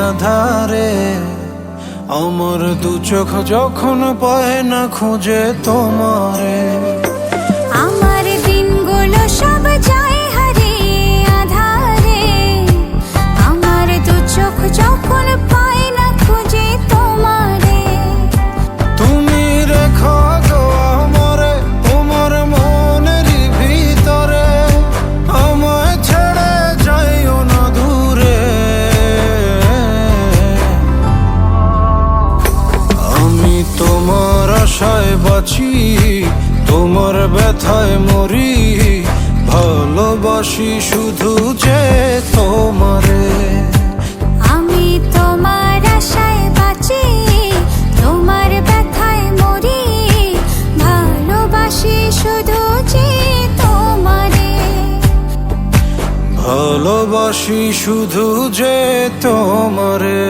আধারে আমার দু চোখ যখন পায় না খুঁজে তোমারে। আমার দিনগুলো সব যায় হারিয়ে আধারে, আমার দু চোখ যখন পায় না খুঁজে তোমারে। তুমি রেখো গো আমারে তোমার মনের ভিতরে, আমায় ছেড়ে যাইও না দূরে। আমি তোমার আশায় বাঁচি, তোমার ব্যথায় মরি, ভালোবাসি শুধু যে তোমারে। আমি তোমার আশায় বাঁচি, তোমার ব্যথায় মরি, ভালোবাসি শুধু যে তোমারে। ভালোবাসি শুধু যে তোমারে।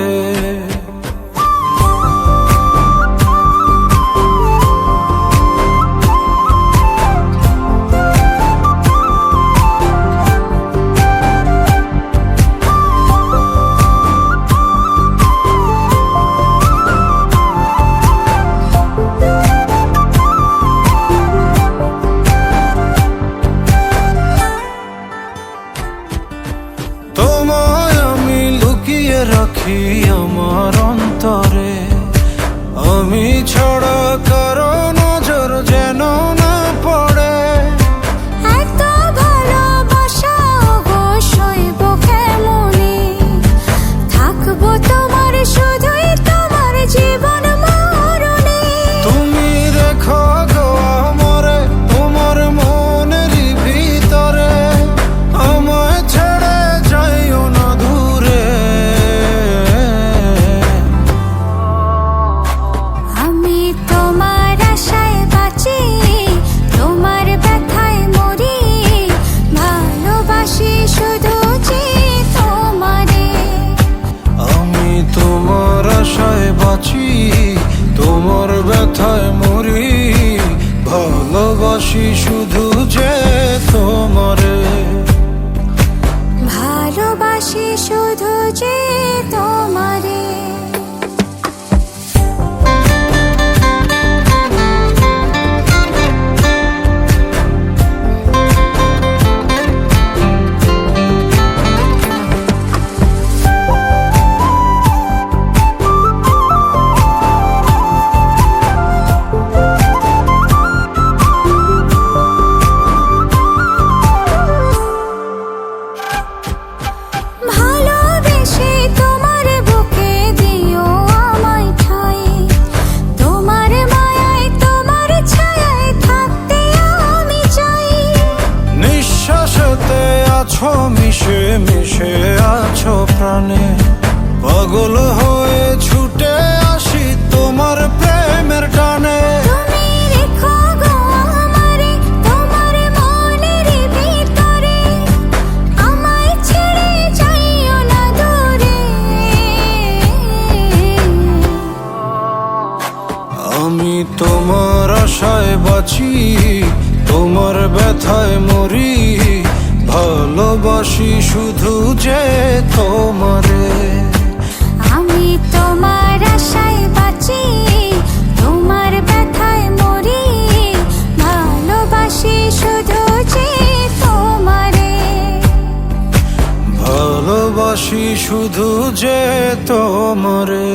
তোমায় আমি লুকিয়ে রাখি আমার অন্তরে, আমি ছাড়া কারো নজর যেন না পড়ে। এত ভালোবাসা অবশ্যইব কেমনে, থাকবো তোমার শুধুই তোমার জীবন মরণে। তুমি রেখো গো আমারে তোমার মনের ভিতরে, আমায় ছেড়ে যাইও না দূরে। আমি তোমার আশায় বাঁচি, তোমার ব্যথায় মরি, ভালোবাসি শুধু যে তোমারে। আমি তোমার আশায় বাঁচি, তোমার ব্যথায় মরি, ভালোবাসি শুধু যে তোমারে। ভালোবাসি শুধু যে তোমারে। ভালোবেসে তোমার বুকে দিও আমায় ঠাঁই, তোমার মায়ায় তোমার ছায়ায় থাকতে আমি চাই। নিঃশ্বাসেতে আছো মিশে মিশে আছো প্রাণে, পাগল হয়ে ছুটে আসি তোমার প্রেমের টানে। তুমি রেখো গো আমারে তোমার মনের ভিতরে, আমায় ছেড়ে যাইও না দূরে। আমি তোমার আশায় বাঁচি, তোমার ব্যথায় মরি, ভালোবাসি শুধু যে তোমারে। আমি তোমার আশায় বাঁচি, তোমার ব্যথায় মরি, ভালোবাসি শুধু যে তোমারে। ভালোবাসি শুধু যে তোমারে।